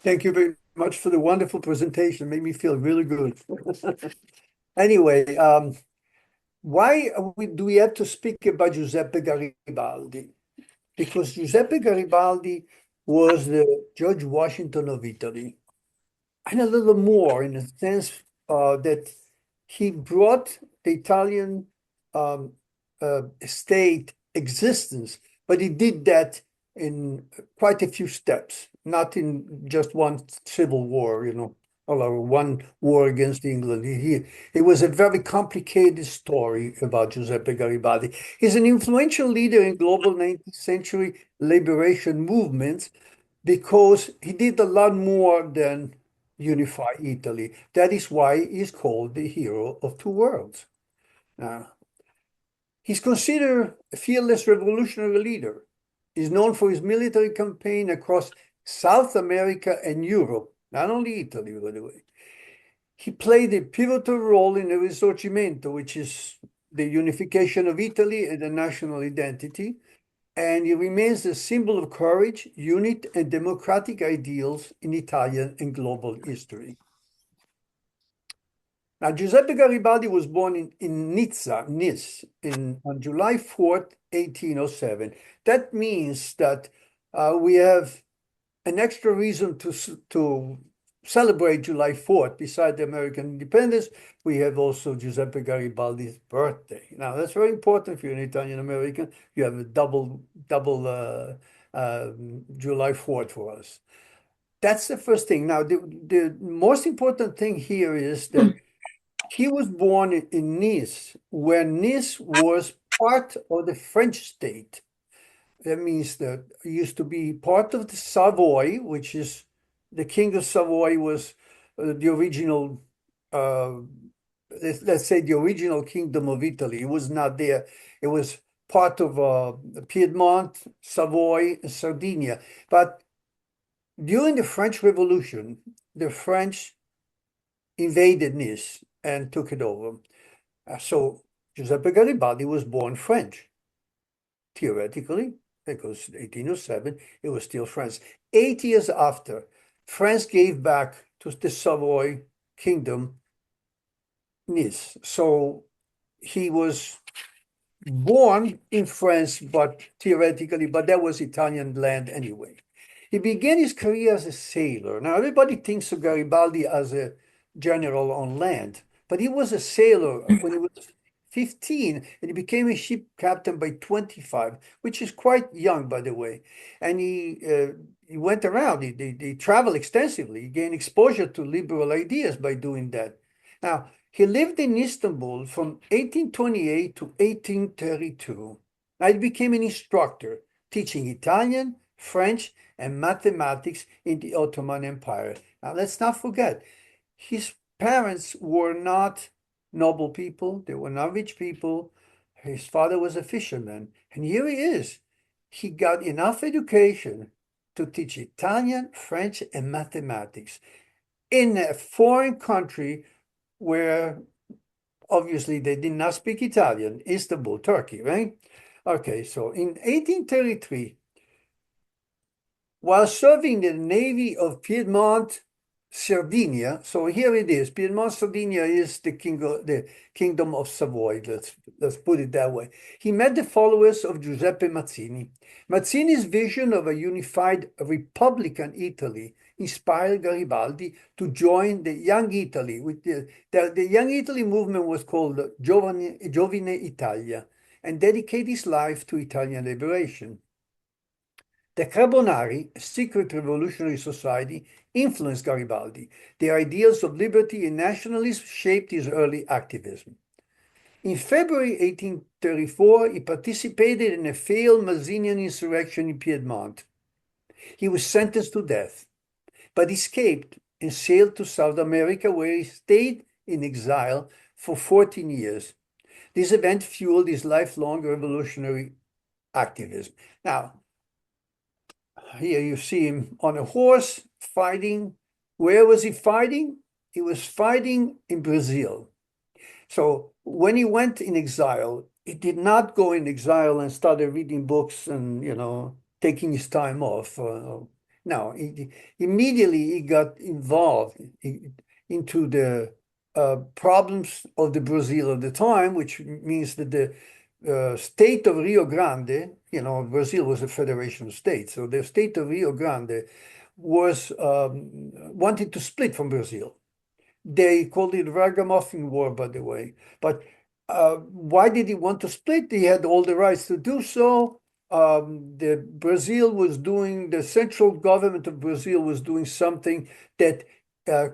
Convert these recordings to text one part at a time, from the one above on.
Thank you very much for the wonderful presentation. It made me feel really good. Anyway, why do we have to speak about Giuseppe Garibaldi? Because Giuseppe Garibaldi was the George Washington of Italy, and a little more in the sense that he brought the Italian um, state existence, but he did that in quite a few steps, not in just one civil war, or one war against England. It was a very complicated story about Giuseppe Garibaldi. He's an influential leader in global 19th century liberation movements because he did a lot more than unify Italy. That is why he's called the hero of two worlds. Uh, he's considered a fearless revolutionary leader. He's known for his military campaign across South America and Europe, not only Italy, by the way. He played a pivotal role in the Risorgimento, which is the unification of Italy and the national identity, and he remains a symbol of courage, unity, and democratic ideals in Italian and global history. Now, Giuseppe Garibaldi was born in Nizza, Nice, on July 4th, 1807. That means that we have an extra reason to celebrate July 4th. Besides the American independence, we have also Giuseppe Garibaldi's birthday. Now, that's very important if you're an Italian American. You have a double July 4th for us. That's the first thing. Now, the most important thing here is that he was born in Nice, where Nice was part of the French state. That means that it used to be part of the Savoy, which is the King of Savoy was the original, uh, let's say the original kingdom of Italy. It was not there. It was part of Piedmont, Savoy, and Sardinia. But during the French Revolution, the French invaded Nice and took it over. So Giuseppe Garibaldi was born French, theoretically, because 1807, it was still France. 8 years after, France gave back to the Savoy kingdom Nice. So he was born in France, but theoretically, but that was Italian land anyway. He began his career as a sailor. Now, everybody thinks of Garibaldi as a general on land, but he was a sailor when he was 15, and he became a ship captain by 25, which is quite young, by the way. And he went around, he traveled extensively, he gained exposure to liberal ideas by doing that. Now, he lived in Istanbul from 1828 to 1832. I became an instructor, teaching Italian, French, and mathematics in the Ottoman Empire. Now, let's not forget, his parents were not noble people, they were not rich people. His father was a fisherman, and here he is. He got enough education to teach Italian, French, and mathematics in a foreign country where obviously they did not speak Italian, Istanbul, Turkey, right? Okay, so in 1833, while serving in the Navy of Piedmont, Sardinia, so here it is, Piedmont, Sardinia is the kingdom of Savoy, let's put it that way. He met the followers of Giuseppe Mazzini. Mazzini's vision of a unified Republican Italy inspired Garibaldi to join the Young Italy. The Young Italy movement was called Giovine Italia and dedicate his life to Italian liberation. The Carbonari, a secret revolutionary society, influenced Garibaldi. Their ideals of liberty and nationalism shaped his early activism. In February 1834, he participated in a failed Mazzinian insurrection in Piedmont. He was sentenced to death, but escaped and sailed to South America, where he stayed in exile for 14 years. This event fueled his lifelong revolutionary activism. Now, here you see him on a horse fighting. Where was he fighting? He was fighting in Brazil. So when he went in exile, he did not go in exile and started reading books and, taking his time off. No, immediately he got involved into the problems of the Brazil of the time, which means that the state of Rio Grande, Brazil was a federation of states, so the state of Rio Grande was wanted to split from Brazil. They called it Ragamuffin War, by the way. But why did he want to split? He had all the rights to do so. The central government of Brazil was doing something that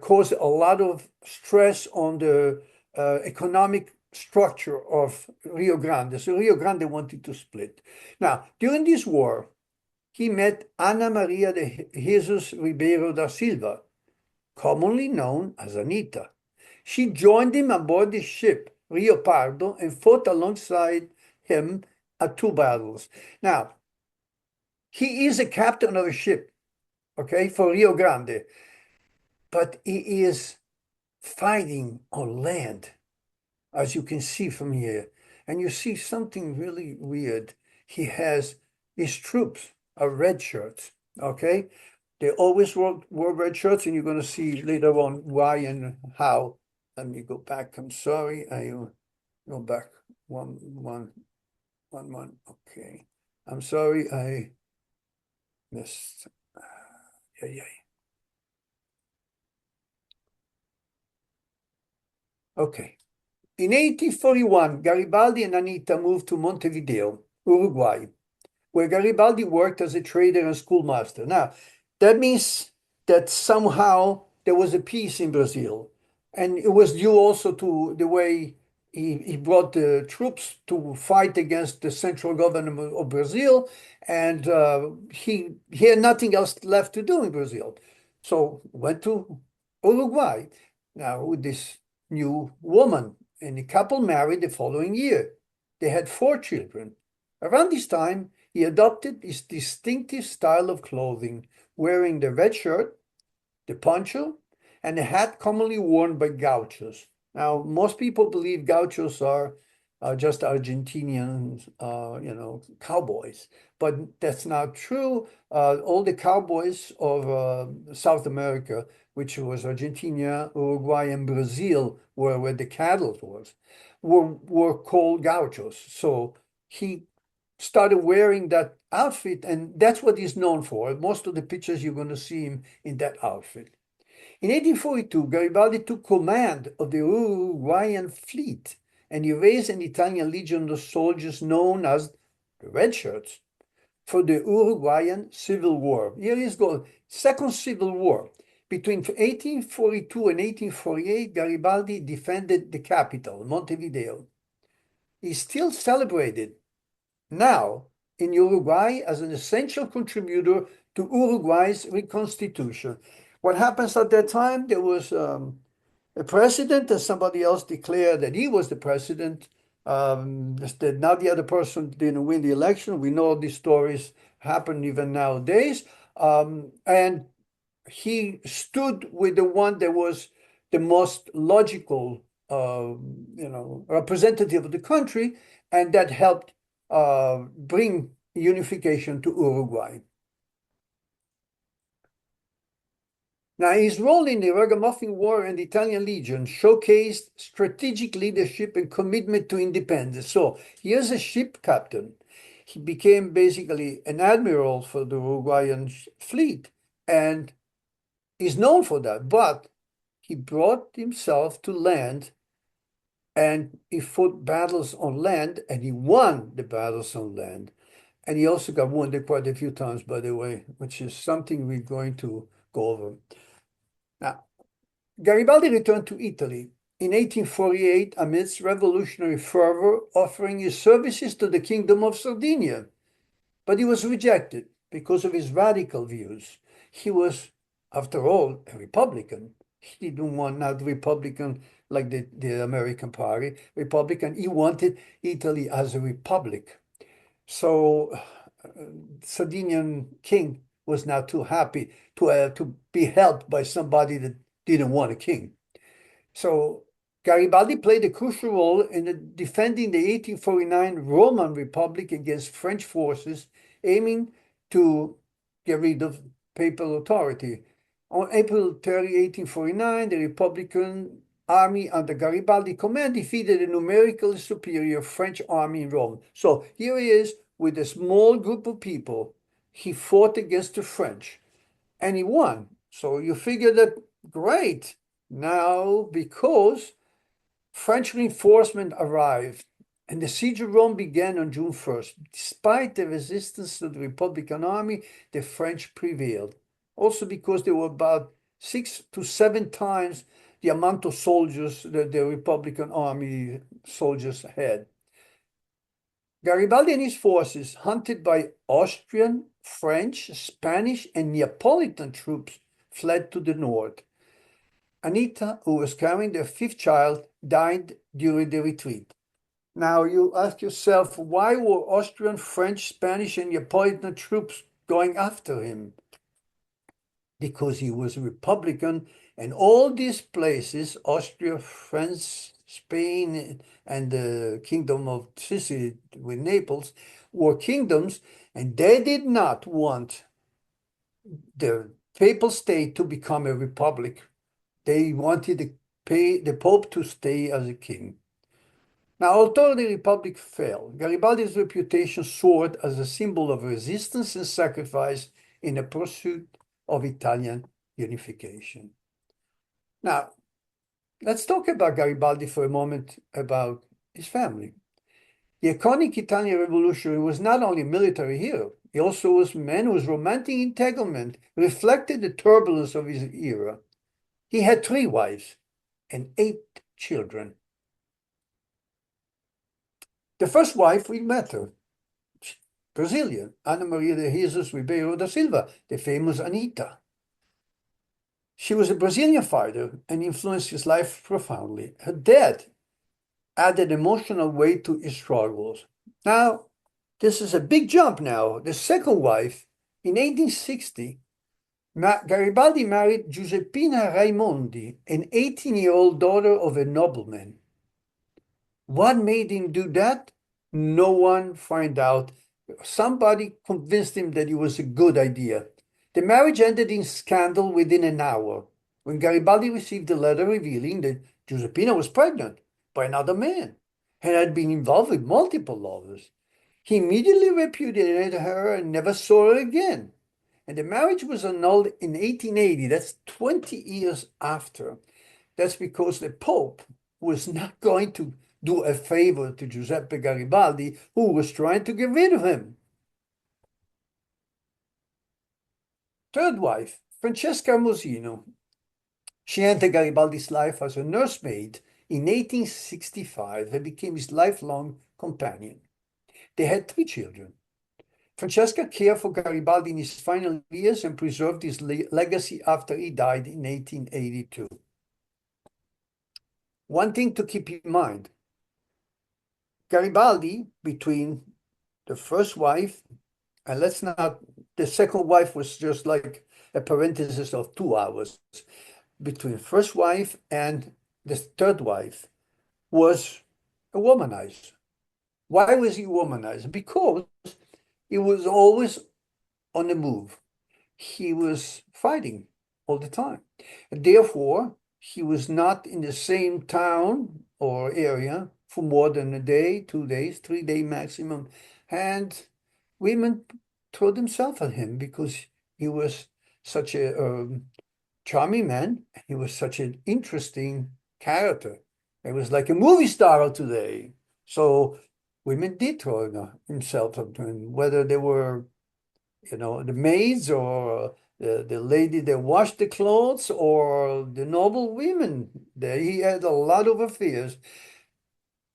caused a lot of stress on the economic structure of Rio Grande. So Rio Grande wanted to split. Now, during this war, he met Ana Maria de Jesus Ribeiro da Silva, commonly known as Anita. She joined him aboard the ship Rio Pardo and fought alongside him at 2 battles. Now, he is a captain of a ship, okay, for Rio Grande, but he is fighting on land, as you can see from here. And you see something really weird. His troops are red shirts, okay? They always wore red shirts, and you're going to see later on why and how. Let me go back. I'm sorry. I go back one. Okay. I'm sorry. I missed. Yeah. Okay. In 1841, Garibaldi and Anita moved to Montevideo, Uruguay, where Garibaldi worked as a trader and schoolmaster. Now, that means that somehow there was a peace in Brazil. And it was due also to the way he brought the troops to fight against the central government of Brazil. And he had nothing else left to do in Brazil. So went to Uruguay now with this new woman. And the couple married the following year. They had 4 children. Around this time, he adopted his distinctive style of clothing, wearing the red shirt, the poncho, and a hat commonly worn by gauchos. Now, most people believe gauchos are just Argentinian, cowboys, but that's not true. All the cowboys of South America, which was Argentina, Uruguay, and Brazil, where the cattle were called gauchos. So he started wearing that outfit, and that's what he's known for. Most of the pictures you're going to see him in that outfit. In 1842, Garibaldi took command of the Uruguayan fleet, and he raised an Italian legion of soldiers known as the Red Shirts for the Uruguayan Civil War. Here is the Second Civil War. Between 1842 and 1848, Garibaldi defended the capital, Montevideo. He's still celebrated now in Uruguay as an essential contributor to Uruguay's reconstitution. What happens at that time? There was a president, and somebody else declared that he was the president. Now the other person didn't win the election. We know these stories happen even nowadays. And he stood with the one that was the most logical, representative of the country, and that helped bring unification to Uruguay. Now, his role in the Ragamuffin War and the Italian Legion showcased strategic leadership and commitment to independence. So he is a ship captain. He became basically an admiral for the Uruguayan fleet, and is known for that. But he brought himself to land, and he fought battles on land, and he won the battles on land. And he also got wounded quite a few times, by the way, which is something we're going to go over. Now, Garibaldi returned to Italy in 1848 amidst revolutionary fervor, offering his services to the Kingdom of Sardinia. But he was rejected because of his radical views. He was, after all, a Republican. He didn't want not Republican like the American Party. Republican, he wanted Italy as a republic. So Sardinian king was not too happy to be helped by somebody that didn't want a king. So Garibaldi played a crucial role in defending the 1849 Roman Republic against French forces, aiming to get rid of papal authority. On April 30, 1849, the Republican army under Garibaldi command defeated a numerically superior French army in Rome. So here he is with a small group of people. He fought against the French and he won. So you figure that, great. Now, because French reinforcement arrived and the siege of Rome began on June 1st. Despite the resistance of the Republican army, the French prevailed. Also because there were about 6 to 7 times the amount of soldiers that the Republican army soldiers had. Garibaldi and his forces, hunted by Austrian, French, Spanish, and Neapolitan troops, fled to the north. Anita, who was carrying their 5th child, died during the retreat. Now you ask yourself, why were Austrian, French, Spanish, and Neapolitan troops going after him? Because he was a Republican, and all these places, Austria, France, Spain, and the Kingdom of Sicily with Naples, were kingdoms, and they did not want the papal state to become a republic. They wanted the Pope to stay as a king. Now, although the Republic fell, Garibaldi's reputation soared as a symbol of resistance and sacrifice in the pursuit of Italian unification. Now, let's talk about Garibaldi for a moment, about his family. The iconic Italian revolutionary was not only a military hero, he also was a man whose romantic entanglement reflected the turbulence of his era. He had 3 wives and 8 children. The first wife, we met her, Brazilian, Ana Maria de Jesus Ribeiro da Silva, the famous Anita. She was a Brazilian fighter and influenced his life profoundly. Her death added emotional weight to his struggles. Now, this is a big jump now. The second wife, in 1860, Garibaldi married Giuseppina Raimondi, an 18-year-old daughter of a nobleman. What made him do that? No one find out. Somebody convinced him that it was a good idea. The marriage ended in scandal within an hour, when Garibaldi received a letter revealing that Giuseppina was pregnant by another man and had been involved with multiple lovers. He immediately repudiated her and never saw her again. And the marriage was annulled in 1880. That's 20 years after. That's because the Pope was not going to do a favor to Giuseppe Garibaldi, who was trying to get rid of him. Third wife, Francesca Mosino. She entered Garibaldi's life as a nursemaid in 1865 and became his lifelong companion. They had 3 children. Francesca cared for Garibaldi in his final years and preserved his legacy after he died in 1882. One thing to keep in mind, Garibaldi, between the first wife, and the second wife was just like a parenthesis of 2 hours. Between the first wife and the third wife was a womanizer. Why was he a womanizer? Because he was always on the move. He was fighting all the time. And therefore, he was not in the same town or area for more than a day, 2 days, 3 days maximum. And women threw themselves at him because he was such a charming man. He was such an interesting character. It was like a movie star of today. So women did throw themselves at him, whether they were, the maids or the lady that washed the clothes or the noble women. He had a lot of affairs.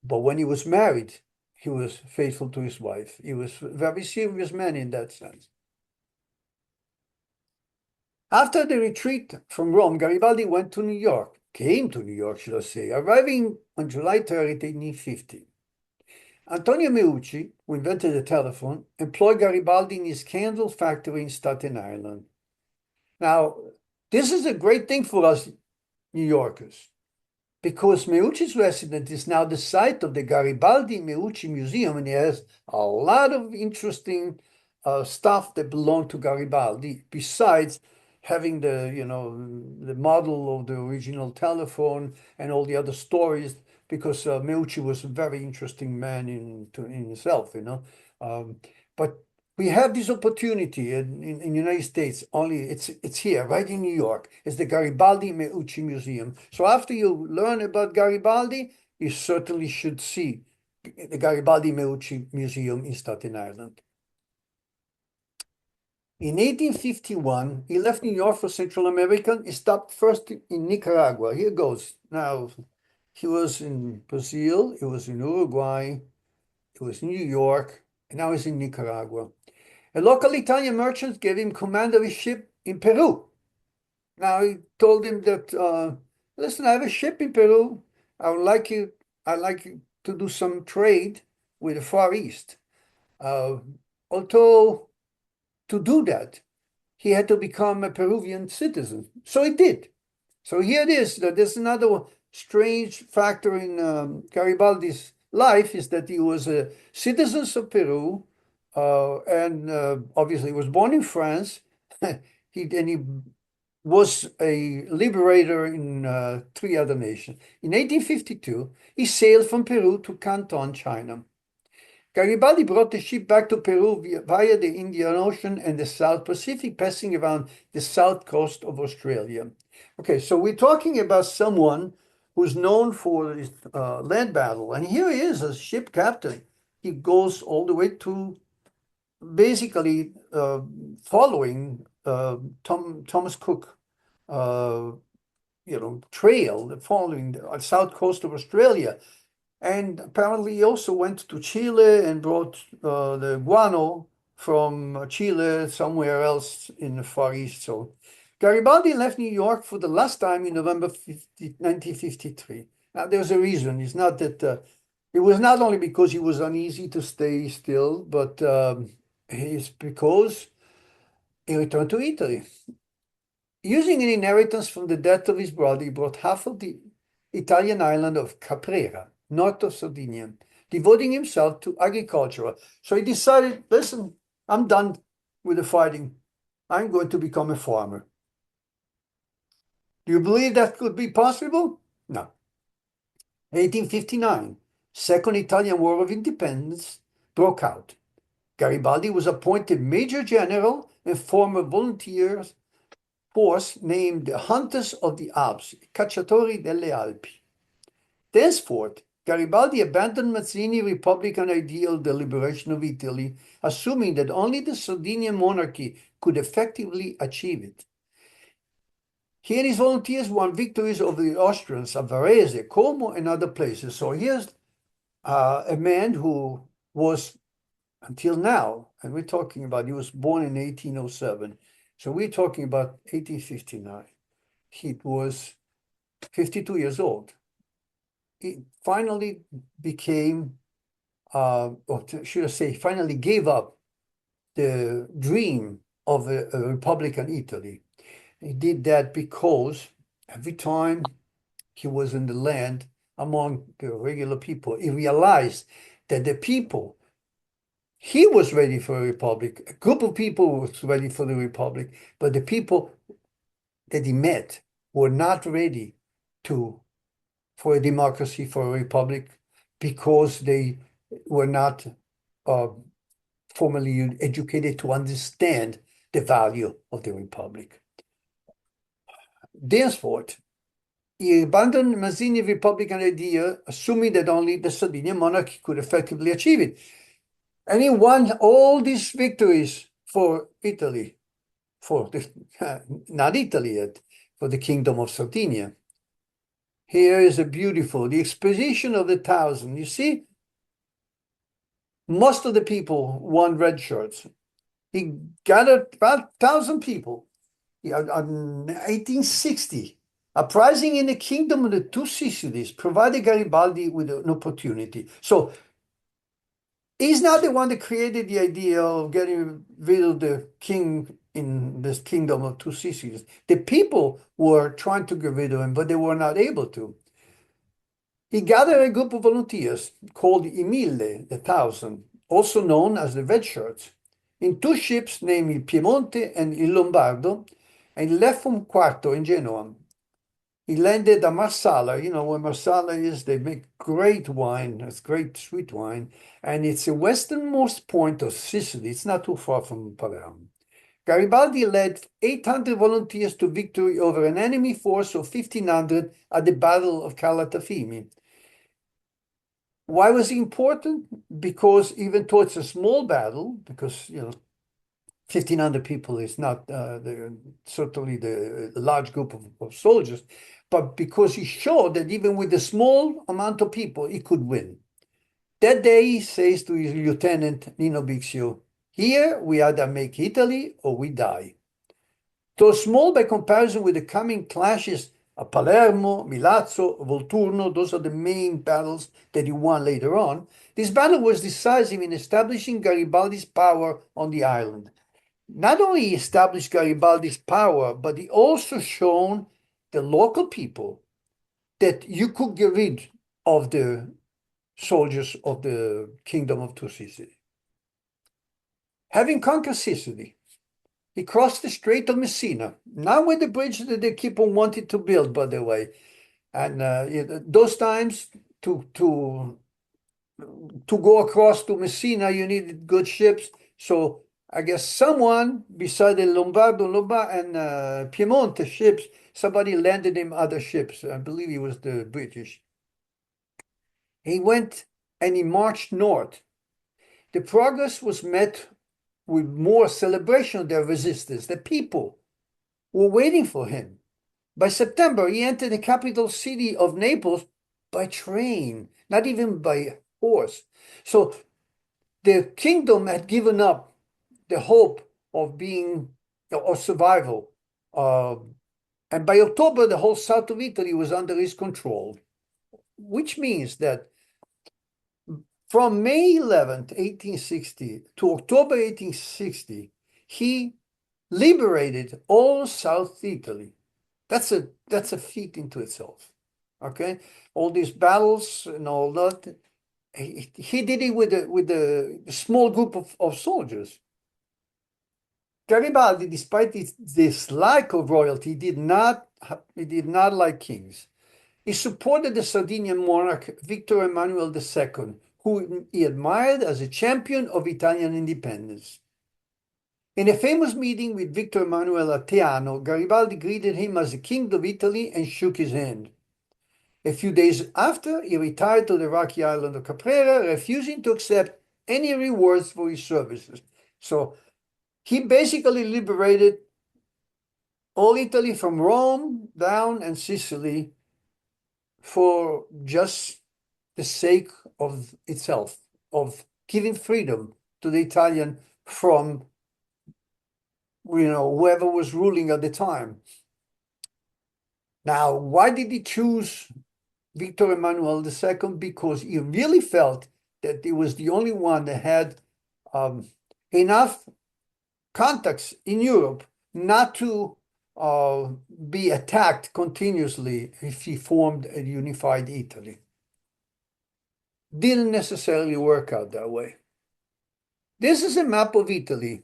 But when he was married, he was faithful to his wife. He was a very serious man in that sense. After the retreat from Rome, Garibaldi came to New York, should I say, arriving on July 30, 1850. Antonio Meucci, who invented the telephone, employed Garibaldi in his candle factory in Staten Island. Now, this is a great thing for us New Yorkers, because Meucci's residence is now the site of the Garibaldi Meucci Museum, and it has a lot of interesting stuff that belonged to Garibaldi, besides having the model of the original telephone and all the other stories, because Meucci was a very interesting man in himself. Um, but we have this opportunity in the United States. Only it's here, right in New York. It's the Garibaldi Meucci Museum. So after you learn about Garibaldi, you certainly should see the Garibaldi Meucci Museum in Staten Island. In 1851, he left New York for Central America. He stopped first in Nicaragua. Here goes. Now, he was in Brazil, he was in Uruguay, he was in New York, and now he's in Nicaragua. A local Italian merchant gave him command of his ship in Peru. Now, he told him that, listen, I have a ship in Peru. I'd like you to do some trade with the Far East. Although to do that, he had to become a Peruvian citizen. So he did. So here it is. There's another strange factor in Garibaldi's life, is that he was a citizen of Peru, and obviously was born in France. He was a liberator in 3 other nations. In 1852, he sailed from Peru to Canton, China. Garibaldi brought the ship back to Peru via the Indian Ocean and the South Pacific, passing around the south coast of Australia. Okay, so we're talking about someone who's known for his land battle, and here he is, a ship captain. He goes all the way to basically following Thomas Cook, trail, following the south coast of Australia. And apparently he also went to Chile and brought the guano from Chile somewhere else in the Far East. So Garibaldi left New York for the last time in November 1953. Now, there's a reason. It's not that it was not only because he was uneasy to stay still, but it's because he returned to Italy. Using an inheritance from the death of his brother, he brought half of the Italian island of Caprera, north of Sardinia, devoting himself to agriculture. So he decided, listen, I'm done with the fighting. I'm going to become a farmer. Do you believe that could be possible? No. 1859, Second Italian War of Independence broke out. Garibaldi was appointed Major General and formed a volunteer force named the Hunters of the Alps, Cacciatori delle Alpi. Thenceforth, Garibaldi abandoned Mazzini's Republican ideal of the liberation of Italy, assuming that only the Sardinian monarchy could effectively achieve it. He and his volunteers won victories over the Austrians at Varese, Como, and other places. So here's a man who was, until now, and we're talking about, he was born in 1807. So we're talking about 1859. He was 52 years old. He finally became, or should I say, finally gave up the dream of a Republican Italy. He did that because every time he was in the land among the regular people, he realized that the people, he was ready for a republic, a group of people was ready for the republic, but the people that he met were not ready for a democracy, for a republic, because they were not formally educated to understand the value of the republic. Thenceforth, he abandoned Mazzini's Republican idea, assuming that only the Sardinian monarchy could effectively achieve it. And he won all these victories for Italy, not Italy yet, for the Kingdom of Sardinia. Here is the Expedition of the Thousand. You see, most of the people won red shirts. He gathered about 1,000 people. In 1860, uprising in the Kingdom of the Two Sicilies provided Garibaldi with an opportunity. So he's not the one that created the idea of getting rid of the king in this Kingdom of Two Sicilies. The people were trying to get rid of him, but they were not able to. He gathered a group of volunteers called I Mille, the 1,000, also known as the Red Shirts. in two ships, namely Piemonte and il Lombardo, and he left from Quarto in Genoa. He landed at Marsala. You know where Marsala is? They make great wine. It's great sweet wine. And it's the westernmost point of Sicily. It's not too far from Palermo. Garibaldi led 800 volunteers to victory over an enemy force of 1,500 at the Battle of Calatafimi. Why was it important? Because even though it's a small battle, because 1,500 people is not certainly the large group of soldiers, but because he showed that even with a small amount of people, he could win. That day, he says to his lieutenant, Nino Bixio, "Here we either make Italy or we die." Though small by comparison with the coming clashes at Palermo, Milazzo, Volturno, those are the main battles that he won later on, this battle was decisive in establishing Garibaldi's power on the island. Not only he established Garibaldi's power, but he also shown the local people that you could get rid of the soldiers of the Kingdom of Two Sicily. Having conquered Sicily, he crossed the Strait of Messina, now with the bridge that they keep on wanting to build, by the way. And those times to go across to Messina, you needed good ships. So I guess someone beside the Lombardo and Piemonte ships, somebody landed him other ships. I believe it was the British. He went and he marched north. The progress was met with more celebration of their resistance. The people were waiting for him. By September, he entered the capital city of Naples by train, not even by horse. So the kingdom had given up the hope of survival. And by October, the whole south of Italy was under his control, which means that from May 11th, 1860 to October 1860, he liberated all South Italy. That's a feat into itself. Okay, all these battles and all that. He did it with a small group of soldiers. Garibaldi, despite his dislike of royalty, did not like kings. He supported the Sardinian monarch Victor Emmanuel II, who he admired as a champion of Italian independence. In a famous meeting with Victor Emmanuel at Teano, Garibaldi greeted him as the king of Italy and shook his hand. A few days after, he retired to the rocky island of Caprera, refusing to accept any rewards for his services. So he basically liberated all Italy from Rome down and Sicily for just the sake of itself, of giving freedom to the Italian from whoever was ruling at the time. Now, why did he choose Victor Emmanuel II? Because he really felt that he was the only one that had enough contacts in Europe not to be attacked continuously if he formed a unified Italy. Didn't necessarily work out that way. This is a map of Italy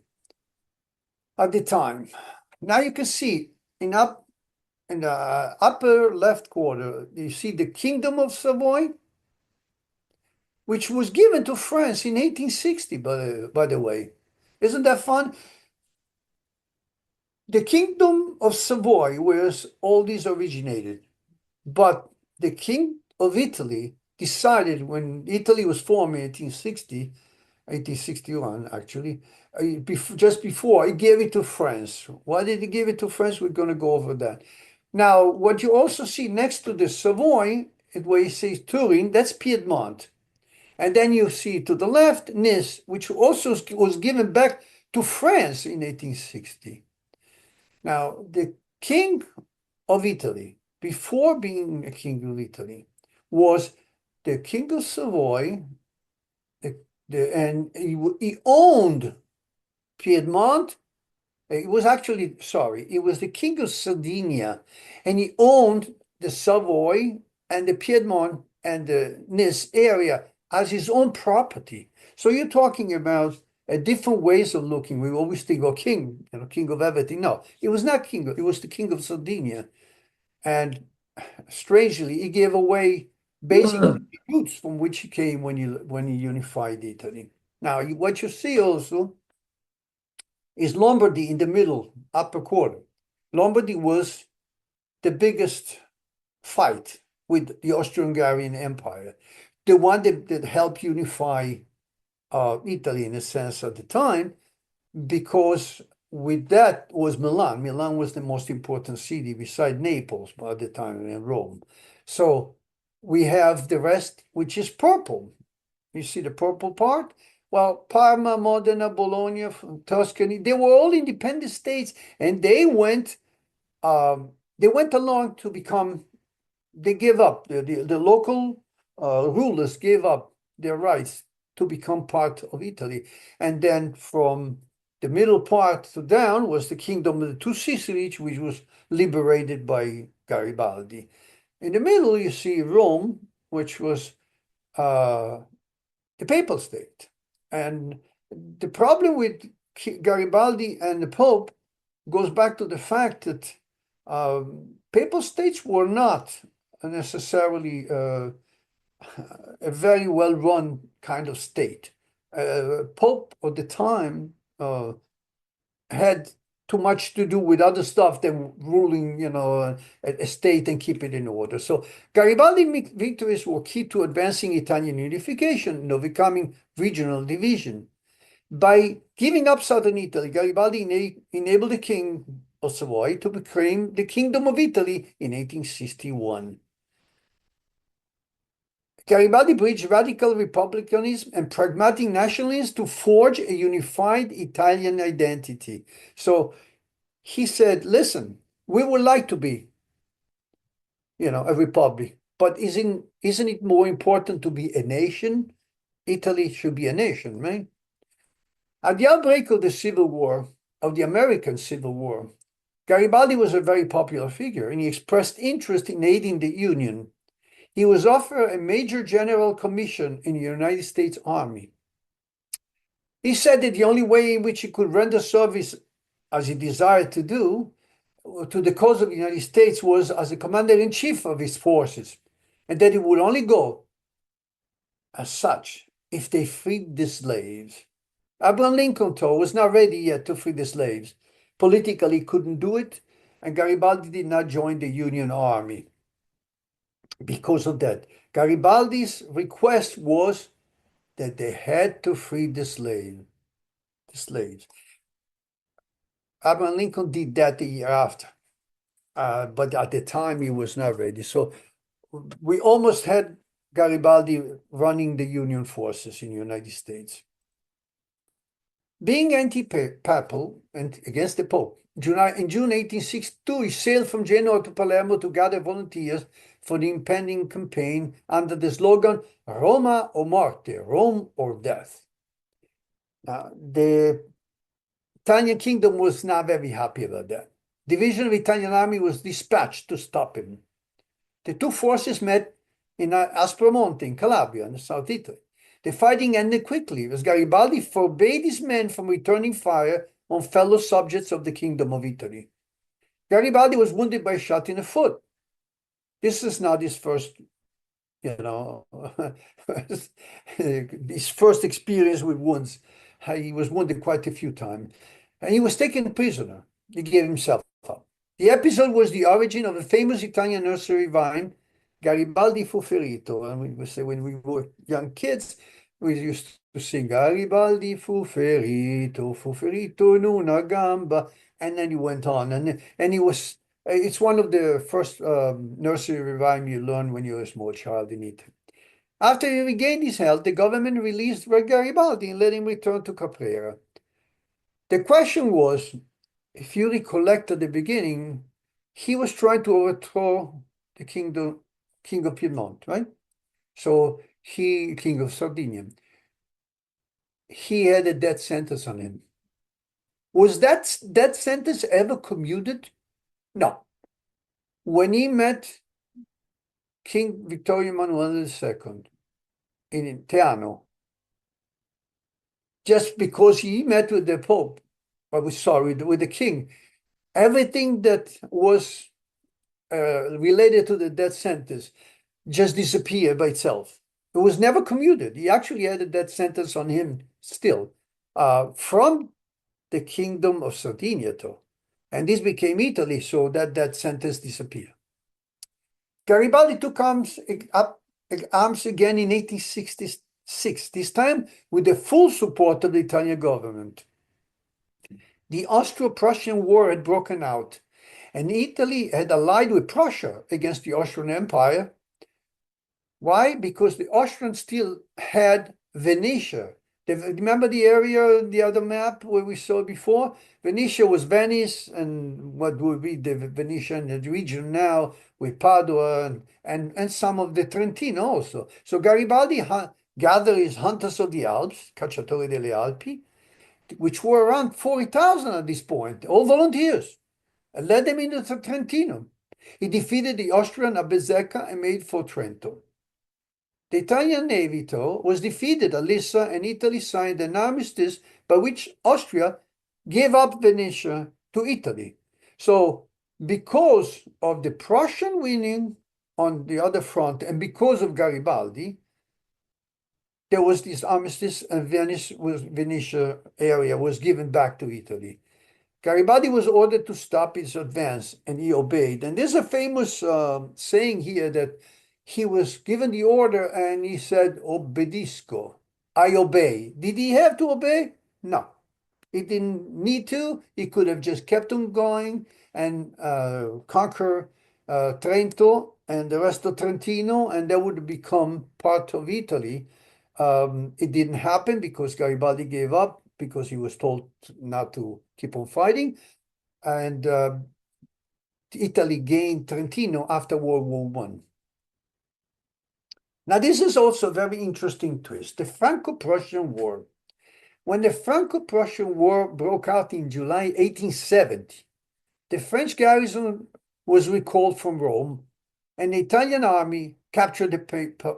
at the time. Now you can see in the upper left corner, you see the Kingdom of Savoy, which was given to France in 1860, by the way. Isn't that fun? The Kingdom of Savoy, where all these originated, but the King of Italy decided when Italy was formed in 1861, actually, just before, he gave it to France. Why did he give it to France? We're going to go over that. Now, what you also see next to the Savoy, where it says Turin, that's Piedmont. And then you see to the left, Nice, which also was given back to France in 1860. Now, the King of Italy, before being a King of Italy, was the King of Savoy, and he owned Piedmont. It was the King of Sardinia, and he owned the Savoy and the Piedmont and the Nice area as his own property. So you're talking about different ways of looking. We always think, oh, king, king of everything. No, it was not king. It was the king of Sardinia. And strangely, he gave away basically the roots from which he came when he unified Italy. Now, what you see also is Lombardy in the middle, upper quarter. Lombardy was the biggest fight with the Austro-Hungarian Empire, the one that helped unify Italy in a sense at the time, because with that was Milan. Milan was the most important city beside Naples by the time in Rome. So we have the rest, which is purple. You see the purple part? Well, Parma, Modena, Bologna, Tuscany, they were all independent states, and they went along to become, they gave up, the local rulers gave up their rights to become part of Italy. And then from the middle part to down was the kingdom of the Two Sicilies, which was liberated by Garibaldi. In the middle, you see Rome, which was the papal state. And the problem with Garibaldi and the Pope goes back to the fact that papal states were not necessarily a very well-run kind of state. Pope at the time had too much to do with other stuff than ruling, a state and keep it in order. So Garibaldi victories were key to advancing Italian unification, overcoming regional division. By giving up southern Italy, Garibaldi enabled the king of Savoy to proclaim the Kingdom of Italy in 1861. Garibaldi bridged radical republicanism and pragmatic nationalism to forge a unified Italian identity. So he said, listen, we would like to be, a republic, but isn't it more important to be a nation? Italy should be a nation, right? At the outbreak of the Civil War, of the American Civil War, Garibaldi was a very popular figure, and he expressed interest in aiding the Union. He was offered a major general commission in the United States Army. He said that the only way in which he could render service, as he desired to do, to the cause of the United States was as a commander-in-chief of his forces, and that he would only go as such if they freed the slaves. Abraham Lincoln, though, was not ready yet to free the slaves. Politically, couldn't do it, and Garibaldi did not join the Union Army. Because of that, Garibaldi's request was that they had to free the slaves. Abraham Lincoln did that the year after, but at the time he was not ready. So we almost had Garibaldi running the Union forces in the United States. Being anti-papal and against the Pope, in June 1862, he sailed from Genoa to Palermo to gather volunteers for the impending campaign under the slogan, Roma o morte, Rome or death. Now, the Italian kingdom was not very happy about that. Division of Italian army was dispatched to stop him. The two forces met in Aspromonte in Calabria, in South Italy. The fighting ended quickly as Garibaldi forbade his men from returning fire on fellow subjects of the Kingdom of Italy. Garibaldi was wounded by a shot in the foot. This is not his first, his first experience with wounds. He was wounded quite a few times. And he was taken prisoner. He gave himself up. The episode was the origin of a famous Italian nursery rhyme, Garibaldi fu ferito. And we would say when we were young kids, we used to sing Garibaldi fu ferito in una gamba. And then he went on. And he was, it's one of the first nursery rhyme you learn when you're a small child in Italy. After he regained his health, the government released Garibaldi and let him return to Caprera. The question was, if you recollect at the beginning, he was trying to overthrow the king of Piedmont, right? So king of Sardinia. He had a death sentence on him. Was that death sentence ever commuted? No. When he met King Vittorio Emanuele II in Teano, just because he met with the Pope, sorry, with the king. Everything that was related to the death sentence just disappeared by itself. It was never commuted. He actually had a death sentence on him still, from the Kingdom of Sardinia, though. And this became Italy, so that sentence disappeared. Garibaldi took arms again in 1866, this time with the full support of the Italian government. The Austro-Prussian War had broken out, and Italy had allied with Prussia against the Austrian Empire. Why? Because the Austrians still had Venetia. Remember the area, the other map where we saw before? Venetia was Venice, and what would be the Venetian region now with Padua and some of the Trentino also. So Garibaldi gathered his hunters of the Alps, Cacciatori delle Alpi, which were around 40,000 at this point, all volunteers, and led them into the Trentino. He defeated the Austrian at Bezzecca and made for Trento. The Italian navy, though, was defeated at Lissa, and Italy signed an armistice by which Austria gave up Venetia to Italy. So, because of the Prussian winning on the other front, and because of Garibaldi, there was this armistice, and Venetia area was given back to Italy. Garibaldi was ordered to stop his advance, and he obeyed. And there's a famous saying here that he was given the order and he said, "Obbedisco," I obey. Did he have to obey? No, he didn't need to. He could have just kept on going and conquer Trento and the rest of Trentino, and that would become part of Italy. It didn't happen because Garibaldi gave up, because he was told not to keep on fighting. And Italy gained Trentino after World War I. Now, this is also a very interesting twist. The Franco-Prussian War. When the Franco-Prussian War broke out in July 1870, the French garrison was recalled from Rome, and the Italian army captured the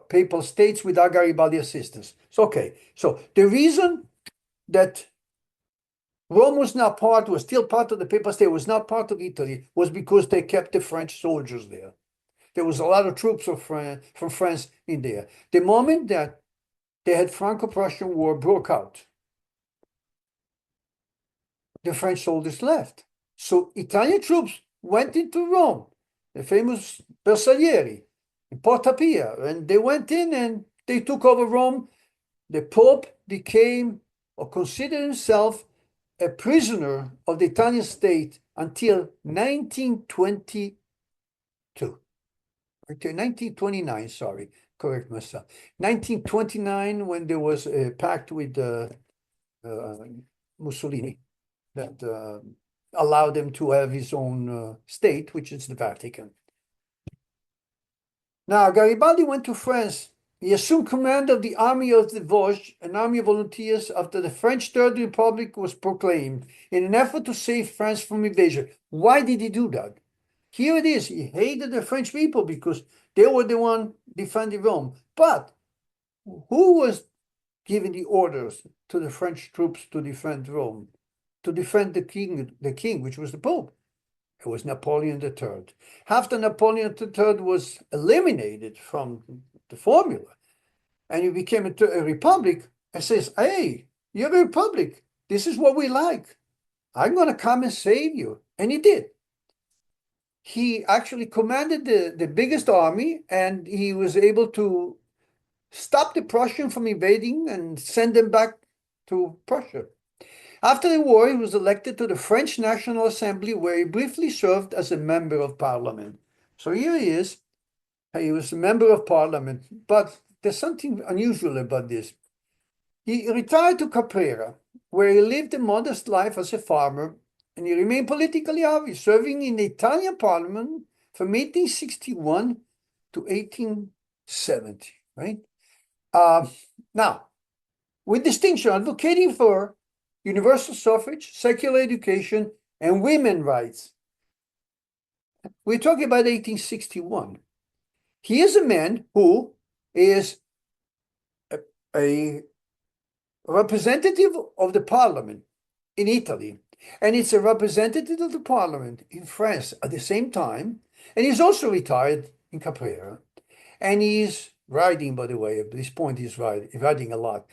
Papal States without Garibaldi assistance. So, okay, so the reason that Rome was still part of the Papal State, was not part of Italy, was because they kept the French soldiers there. There was a lot of troops from France in there. The moment that they had Franco-Prussian War broke out, the French soldiers left. So Italian troops went into Rome, the famous Bersaglieri, in Porta Pia, and they went in and they took over Rome. The Pope became, or considered himself, a prisoner of the Italian state until 1922. Until 1929, sorry, correct myself. 1929, when there was a pact with Mussolini that allowed him to have his own state, which is the Vatican. Now, Garibaldi went to France. He assumed command of the Army of the Vosges, an army of volunteers, after the French Third Republic was proclaimed, in an effort to save France from invasion. Why did he do that? Here it is. He hated the French people because they were the one defending Rome. But who was giving the orders to the French troops to defend Rome, to defend the king, which was the Pope? It was Napoleon III. After Napoleon III was eliminated from the formula, and he became a republic, and says, "Hey, you're a republic. This is what we like. I'm going to come and save you." And he did. He actually commanded the biggest army, and he was able to stop the Prussians from invading and send them back to Prussia. After the war, he was elected to the French National Assembly, where he briefly served as a member of parliament. So here he is. He was a member of parliament, but there's something unusual about this. He retired to Caprera, where he lived a modest life as a farmer, and he remained politically active, serving in the Italian parliament from 1861 to 1870, right? Now, with distinction, advocating for universal suffrage, secular education, and women's rights. We're talking about 1861. He is a man who is a representative of the parliament in Italy, and it's a representative of the parliament in France at the same time, and he's also retired in Caprera, and he's writing, by the way, at this point he's writing a lot,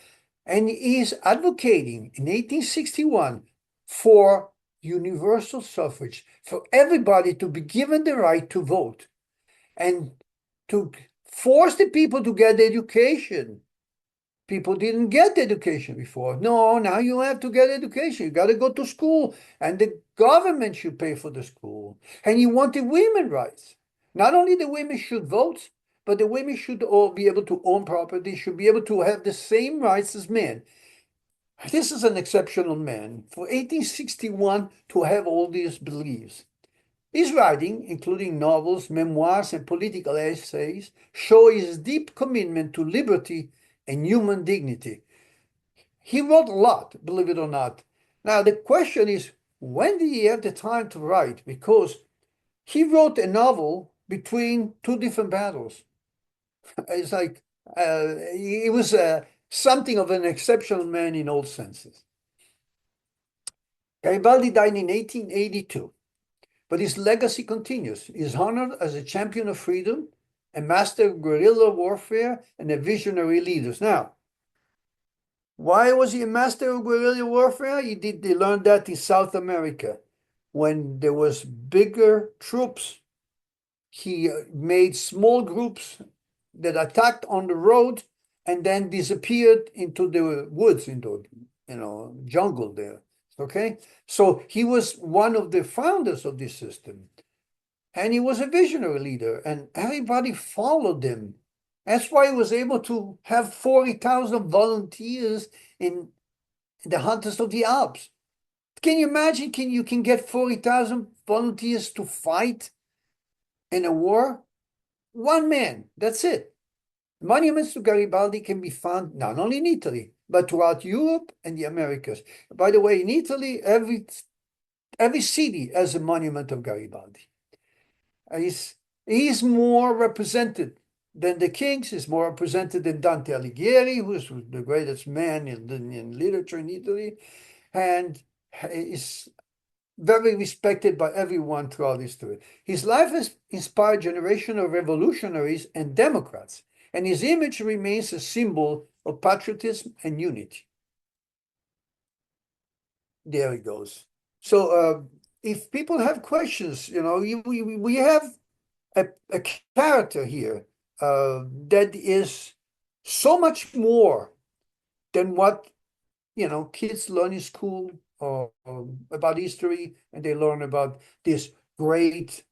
and he's advocating in 1861 for universal suffrage, for everybody to be given the right to vote, and to force the people to get education. People didn't get education before. No, now you have to get education. You got to go to school, and the government should pay for the school. And you want the women rights. Not only the women should vote, but the women should all be able to own property, should be able to have the same rights as men. This is an exceptional man for 1861 to have all these beliefs. His writing, including novels, memoirs, and political essays, show his deep commitment to liberty and human dignity. He wrote a lot, believe it or not. Now, the question is, when did he have the time to write? Because he wrote a novel between two different battles. It's like he was something of an exceptional man in all senses. Garibaldi died in 1882, but his legacy continues. He is honored as a champion of freedom, a master of guerrilla warfare, and a visionary leader. Now, why was he a master of guerrilla warfare? They learned that in South America. When there was bigger troops, he made small groups that attacked on the road and then disappeared into the woods, into jungle there. Okay, so he was one of the founders of this system, and he was a visionary leader, and everybody followed him. That's why he was able to have 40,000 volunteers in the Hunters of the Alps. Can you imagine? You can get 40,000 volunteers to fight in a war? One man, that's it. Monuments to Garibaldi can be found not only in Italy, but throughout Europe and the Americas. By the way, in Italy, every city has a monument of Garibaldi. He's more represented than the kings. He's more represented than Dante Alighieri, who's the greatest man in literature in Italy, and is very respected by everyone throughout history. His life has inspired a generation of revolutionaries and Democrats, and his image remains a symbol of patriotism and unity. There he goes. So if people have questions, we have a character here that is so much more than what kids learn in school about history, and they learn about this great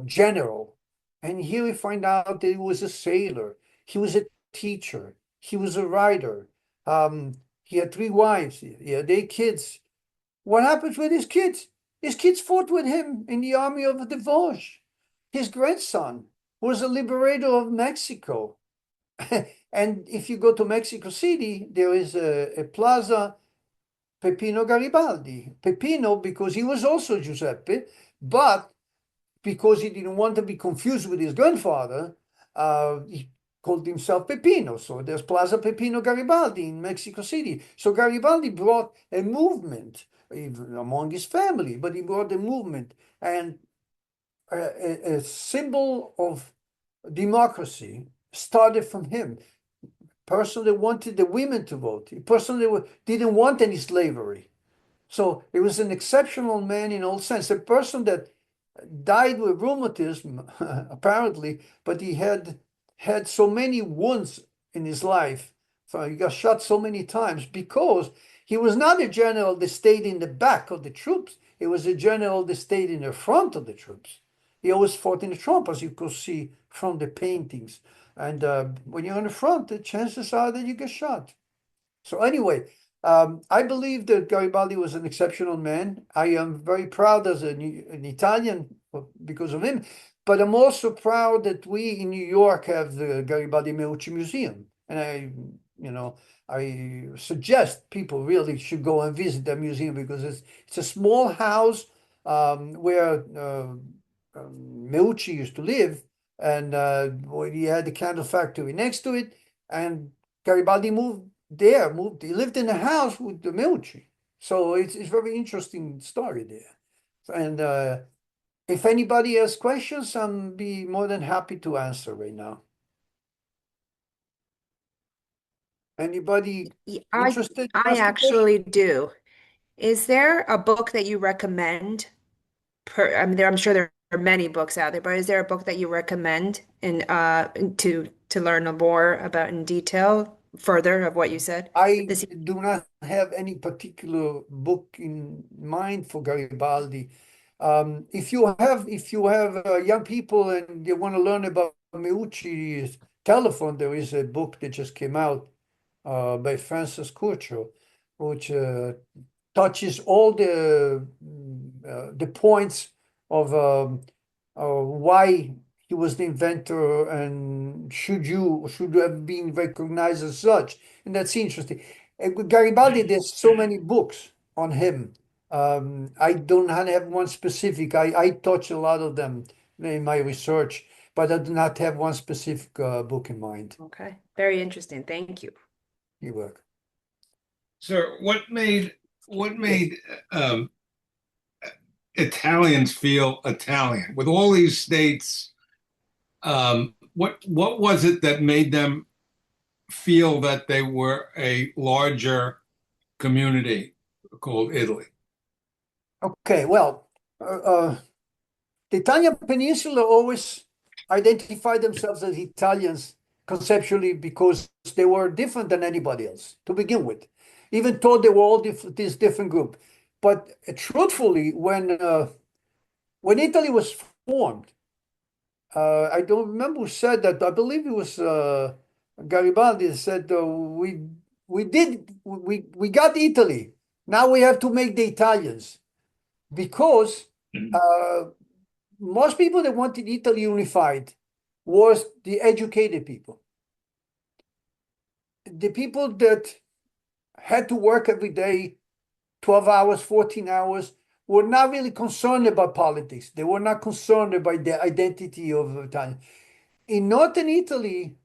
general. And here we find out that he was a sailor, he was a teacher, he was a writer. He had 3 wives, he had 8 kids. What happens with his kids? His kids fought with him in the army of the Vosges. His grandson was a liberator of Mexico. And if you go to Mexico City, there is a plaza, Peppino Garibaldi. Peppino, because he was also Giuseppe, but because he didn't want to be confused with his grandfather, he called himself Peppino. So there's Plaza Peppino Garibaldi in Mexico City. So Garibaldi brought a movement even among his family, but he brought a movement and a symbol of democracy started from him. Person that wanted the women to vote, a person that didn't want any slavery. So he was an exceptional man in all sense, a person that died with rheumatism, apparently, but he had so many wounds in his life. So he got shot so many times because he was not a general that stayed in the back of the troops. He was a general that stayed in the front of the troops. He always fought in the front, as you could see from the paintings. And when you're in the front, the chances are that you get shot. So anyway, I believe that Garibaldi was an exceptional man. I am very proud as an Italian because of him, but I'm also proud that we in New York have the Garibaldi Meucci Museum. And I suggest people really should go and visit that museum because it's a small house where Meucci used to live, and he had the candle factory next to it, and Garibaldi moved there, moved, he lived in a house with the military. So it's very interesting story there. And if anybody has questions, I'm be more than happy to answer right now. Anybody I interested in I asking questions? actually do. Is there a book that you recommend I mean, I'm sure there are many books out there, but is there a book that you recommend to learn more about in detail further of what you said? I This do not have any particular book in mind for Garibaldi. If you have young people and they want to learn about Meucci's telephone, there is a book that just came out by Francis Curcio, which touches all the points of why he was the inventor and should have been recognized as such. And that's interesting. And with Garibaldi, there's so many books on him. I don't have one specific. I touch a lot of them in my research, but I do not have one specific book in mind. Okay. Very interesting. Thank you. You work. So what Yes. made Italians feel Italian with all these states? What was it that made them feel that they were a larger community called Italy? Okay, well, the Italian Peninsula always identified themselves as Italians conceptually because they were different than anybody else to begin with, even though they were all this different group. But truthfully, when Italy was formed, I don't remember who said that. I believe it was Garibaldi said we got Italy. Now we have to make the Italians because uh, most people that wanted Italy unified was the educated people. The people that had to work every day, 12 hours, 14 hours, were not really concerned about politics. They were not concerned about the identity of Italian. In northern Italy,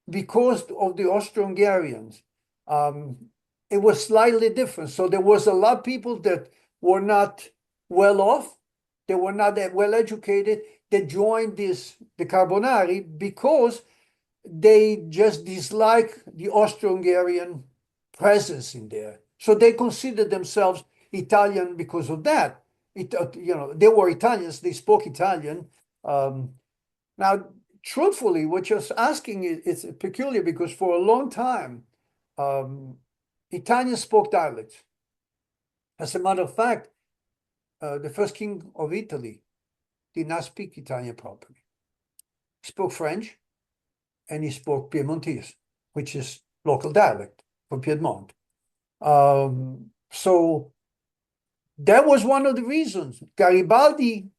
because of the Austro-Hungarians, um, it was slightly different. So there was a lot of people that were not well off, they were not that well educated, that joined the Carbonari because they just dislike the Austro-Hungarian presence in there. So they considered themselves Italian because of that. They were Italians, they spoke Italian. Now, truthfully, what you're asking is peculiar because for a long time, um, Italians spoke dialects. As a matter of fact, the first king of Italy did not speak Italian properly. He spoke French and he spoke Piemontese, which is local dialect from Piedmont. So that was one of the reasons Garibaldi,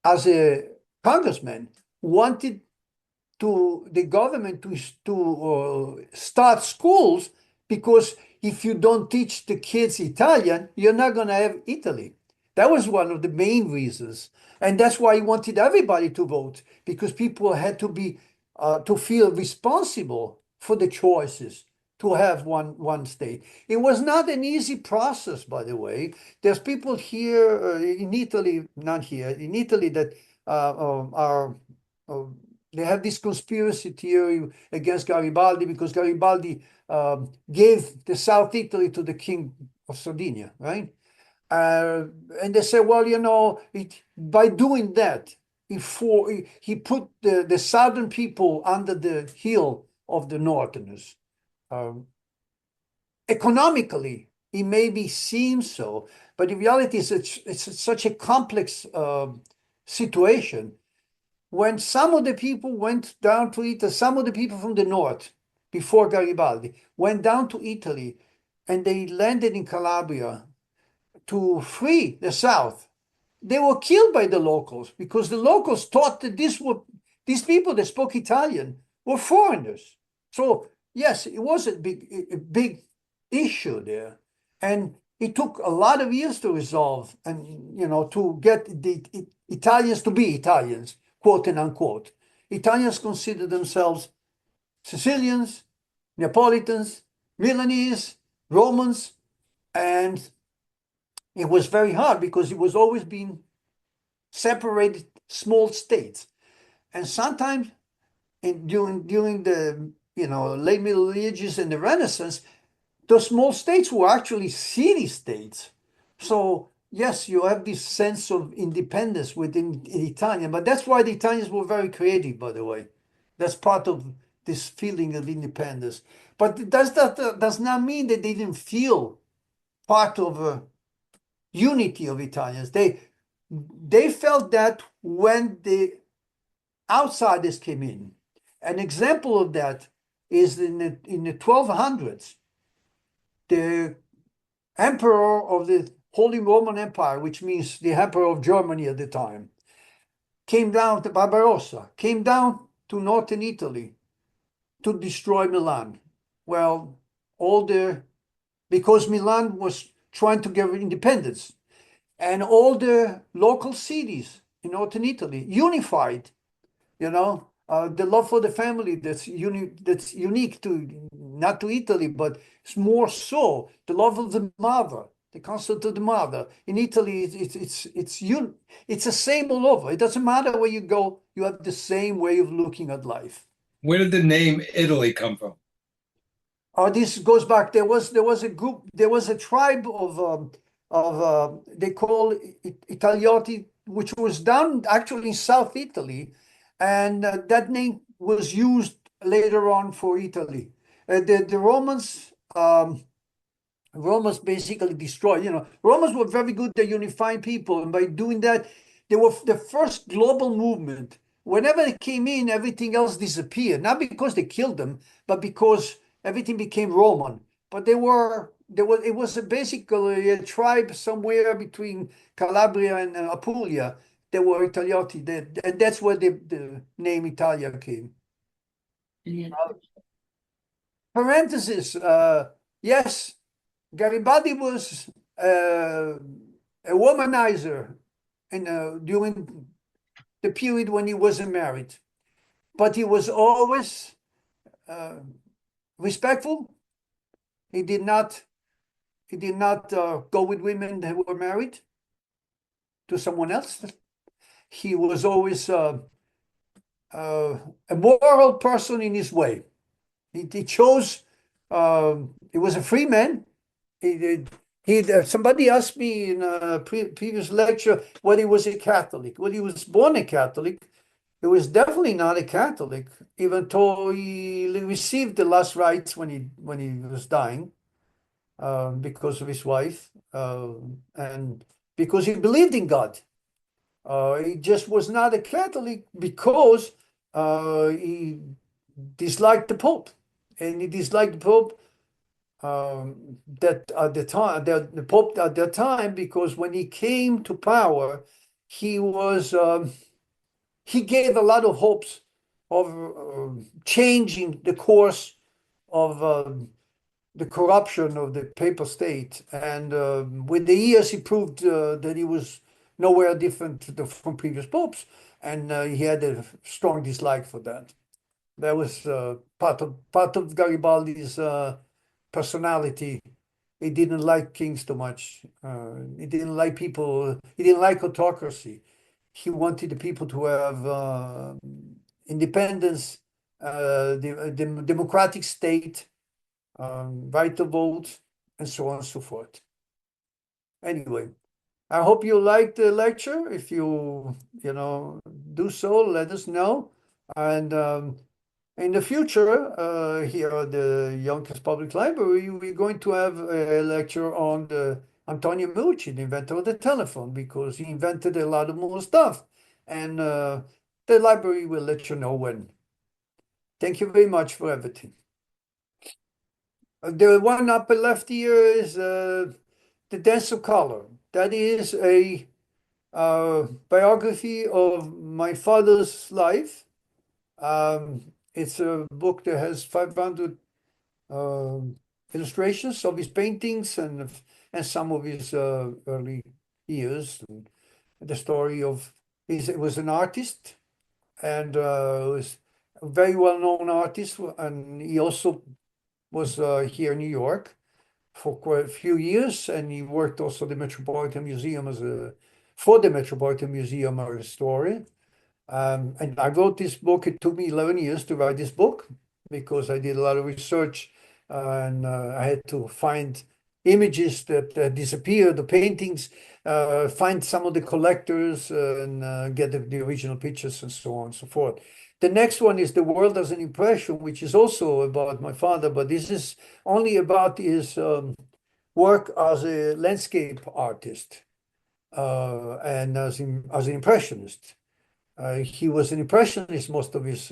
as a congressman, wanted the government to start schools because if you don't teach the kids Italian, you're not going to have Italy. That was one of the main reasons. And that's why he wanted everybody to vote, because people had to feel responsible for the choices to have one state. It was not an easy process, by the way. There's people here in Italy, not here, in Italy that are they have this conspiracy theory against Garibaldi because Garibaldi gave the South Italy to the King of Sardinia, right? And they say, well, by doing that, he put the southern people under the heel of the northerners. Um, Economically, it maybe seems so, but in reality, it's such a complex situation. When some of the people went down to Italy, some of the people from the north, before Garibaldi, went down to Italy and they landed in Calabria to free the south, they were killed by the locals because the locals thought that these people that spoke Italian were foreigners. So yes, it was a big issue there, and it took a lot of years to resolve, and to get the Italians to be Italians, quote and unquote. Italians consider themselves Sicilians, Neapolitans, Milanese, Romans, and it was very hard because it was always being separated small states. And sometimes during the late Middle Ages and the Renaissance, the small states were actually city states. So yes, you have this sense of independence within Italian, but that's why the Italians were very creative, by the way. That's part of this feeling of independence. But does not mean that they didn't feel part of a unity of Italians. They felt that when the outsiders came in. An example of that is in the 1200s, the emperor of the Holy Roman Empire, which means the emperor of Germany at the time, came down to Barbarossa, came down to northern Italy to destroy Milan. Well, because Milan was trying to get independence, and all the local cities in northern Italy unified, the love for the family that's unique to not to Italy, but it's more so the love of the mother, the concept of the mother. In Italy, it's the same all over. It doesn't matter where you go, you have the same way of looking at life. Where did the name Italy come from? This goes back. There was a group. There was a tribe of they call Italiotti, which was down actually in South Italy, and that name was used later on for Italy. The Romans basically destroyed. Romans were very good at unifying people, and by doing that, they were the first global movement. Whenever they came in, everything else disappeared. Not because they killed them, but because everything became Roman. But it was basically a tribe somewhere between Calabria and Apulia. They were Italiotti, and that's where the name Italia came. Parenthesis, yes, Garibaldi was a womanizer during the period when he wasn't married, but he was always respectful. He did not go with women that were married to someone else. He was always a moral person in his way. He chose. He was a free man. Somebody asked me in a previous lecture whether he was a Catholic. Well, he was born a Catholic. He was definitely not a Catholic, even though he received the last rites when he was dying, because of his wife, and because he believed in God. He just was not a Catholic because he disliked the Pope, and he disliked the Pope that at the time, the Pope at that time, because when he came to power, he gave a lot of hopes of changing the course of the corruption of the papal state, and with the years he proved that he was nowhere different from previous popes, and he had a strong dislike for that. That was part of Garibaldi's personality. He didn't like kings too much. He didn't like people. He didn't like autocracy. He wanted the people to have independence, the democratic state, right to vote, and so on and so forth. Anyway, I hope you liked the lecture. If you do so, let us know. And in the future, here at the Yonkers Public Library, we're going to have a lecture on Antonio Meucci, the inventor of the telephone, because he invented a lot of more stuff. And the library will let you know when. Thank you very much for everything. The one upper left here is The Dance of Color. That is a biography of my father's life. It's a book that has 500 illustrations of his paintings and some of his early years. And the story of he was an artist, and was a very well-known artist, and he also was here in New York for quite a few years, and he worked also the Metropolitan Museum for the Metropolitan Museum as a historian. And I wrote this book. It took me 11 years to write this book because I did a lot of research and I had to find images that disappeared, the paintings, find some of the collectors and get the original pictures and so on and so forth. The next one is The World as an Impression, which is also about my father, but this is only about his work as a landscape artist and as an impressionist. He was an impressionist most of his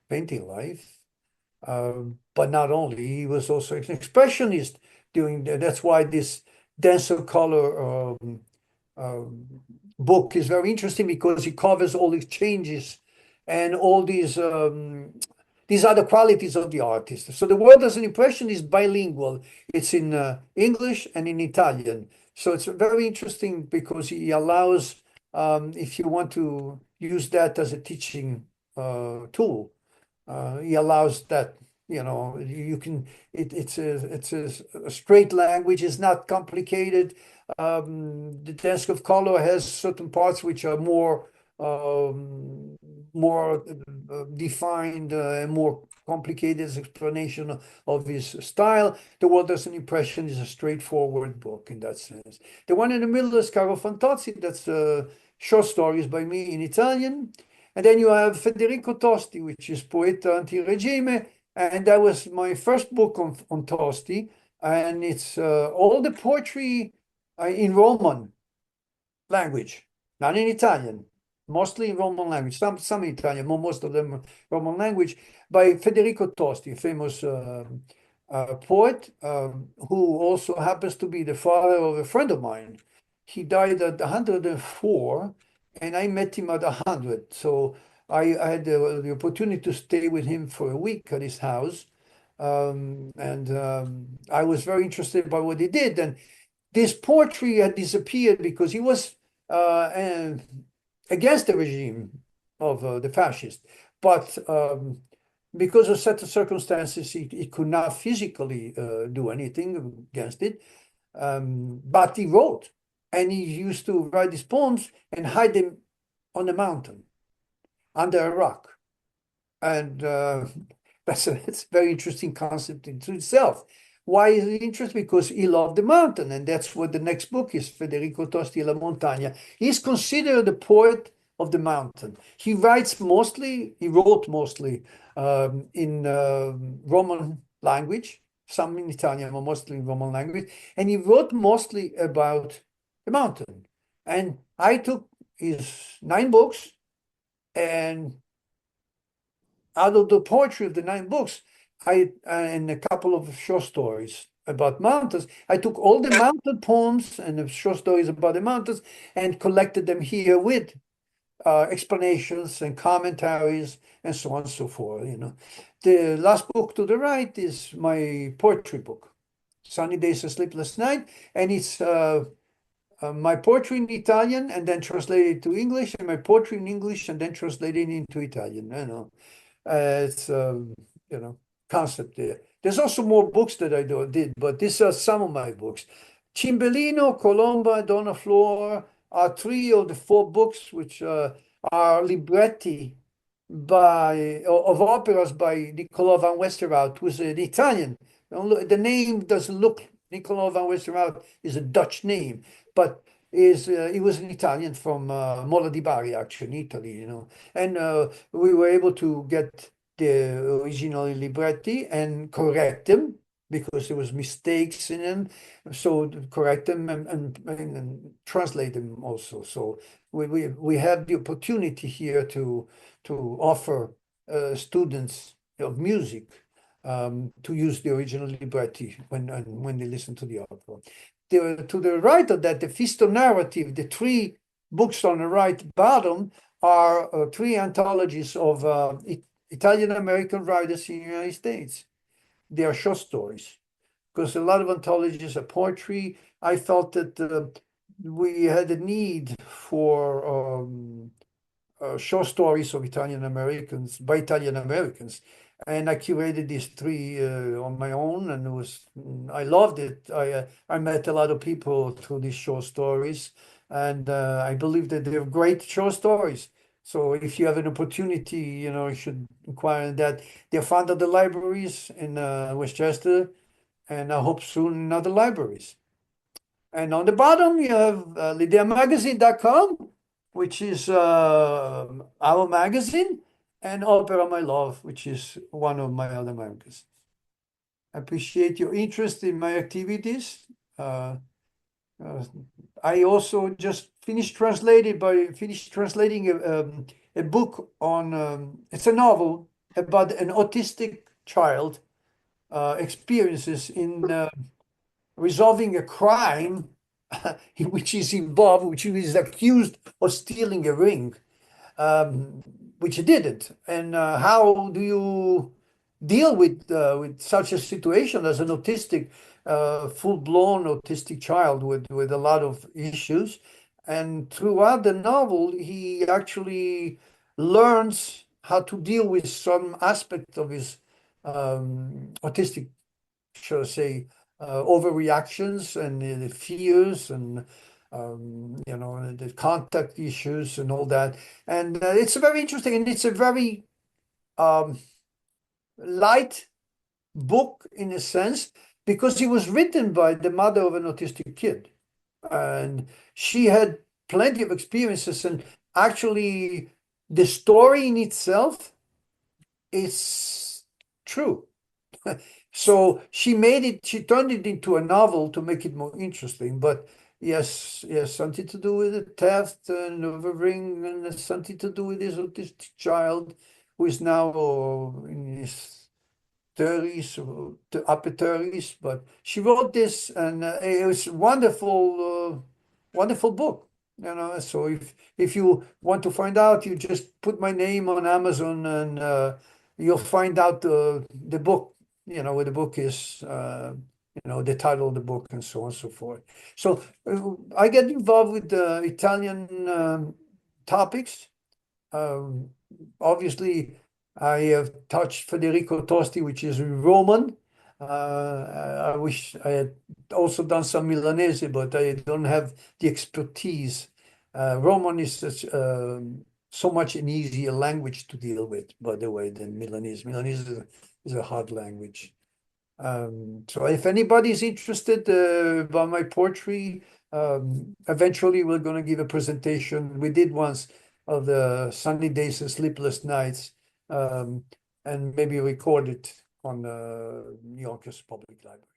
painting life, but not only, he was also an expressionist that's why this Dance of Color book is very interesting because it covers all these changes and all these other qualities of the artist. So The World as an Impression is bilingual. It's in English and in Italian. So it's very interesting because he allows, if you want to use that as a teaching tool, he allows that, you can, it's a straight language, it's not complicated. The Desk of Color has certain parts which are more defined and more complicated explanation of his style. The World as an Impression is a straightforward book in that sense. The one in the middle is Caro Fantozzi, that's short stories by me in Italian. And then you have Federico Tosti, which is Poeta Anti-Regime, and that was my first book on Tosti, and it's all the poetry in Roman language, not in Italian, mostly in Roman language, some in Italian, most of them Roman language, by Federico Tosti, a famous poet who also happens to be the father of a friend of mine. He died at 104, and I met him at 100. So I had the opportunity to stay with him for a week at his house. I was very interested by what he did. And this poetry had disappeared because he was against the regime of the fascists. But because of certain circumstances, he could not physically do anything against it. But he wrote. And he used to write his poems and hide them on a mountain, under a rock. And that's a very interesting concept into itself. Why is it interesting? Because he loved the mountain, and that's what the next book is, Federico Tosti La Montagna. He's considered the poet of the mountain. He wrote mostly in Roman language, some in Italian, but mostly in Roman language. And he wrote mostly about the mountain. And I took his 9 books, and out of the poetry of the 9 books, and a couple of short stories about mountains, I took all the mountain poems and the short stories about the mountains and collected them here with explanations and commentaries and so on and so forth. The last book to the right is my poetry book, Sunny Days and Sleepless Night, and it's my poetry in Italian and then translated to English, and my poetry in English and then translated into Italian. It's concept there. There's also more books that I did, but these are some of my books. Cimbellino, Colomba, and Donna Flor are 3 of the 4 books which are libretti of operas by Niccolò van Westerhout, who's an Italian. The name doesn't look, Niccolò van Westerhout is a Dutch name, but he was an Italian from Mola di Bari, actually, in Italy, And we were able to get the original libretti and correct them because there was mistakes in them. So correct them and translate them also. So we have the opportunity here to offer students of music to use the original libretti when they listen to the opera. To the right of that, the Fisto narrative, the 3 books on the right bottom are 3 anthologies of Italian-American writers in the United States. They are short stories, because a lot of anthologies are poetry. I felt that we had a need for short stories of Italian-Americans, by Italian-Americans, and I curated these three on my own, and I loved it. I met a lot of people through these short stories, and I believe that they're great short stories. So if you have an opportunity, you should inquire in that. They're found at the libraries in Westchester, and I hope soon in other libraries. And on the bottom, you have LideaMagazine.com, which is our magazine, and Opera My Love, which is one of my other magazines. I appreciate your interest in my activities. I also just finished translating a book on, it's a novel about an autistic child experiences in resolving a crime which is involved, which is accused of stealing a ring, which he didn't. And how do you deal with such a situation as an autistic, full-blown autistic child with a lot of issues? And throughout the novel, he actually learns how to deal with some aspect of his autistic, shall I say, overreactions and the fears and the contact issues and all that. And it's very interesting, and it's a very light book in a sense, because it was written by the mother of an autistic kid, and she had plenty of experiences, and actually the story in itself is true. So she turned it into a novel to make it more interesting. But yes, something to do with the theft and of a ring, and something to do with this autistic child who is now in his 30s or upper 30s. But she wrote this, and it was wonderful book. So if you want to find out, you just put my name on Amazon, and you'll find out the book, where the book is, the title of the book, and so on and so forth. So I get involved with the Italian topics. Obviously, I have touched Federico Tosti, which is Roman. I wish I had also done some Milanese, but I don't have the expertise. Roman is so much an easier language to deal with, by the way, than Milanese. Milanese is a hard language. So if anybody's interested about my poetry, eventually we're going to give a presentation. We did once of the Sunny Days and Sleepless Nights, and maybe record it on Yonkers Public Library.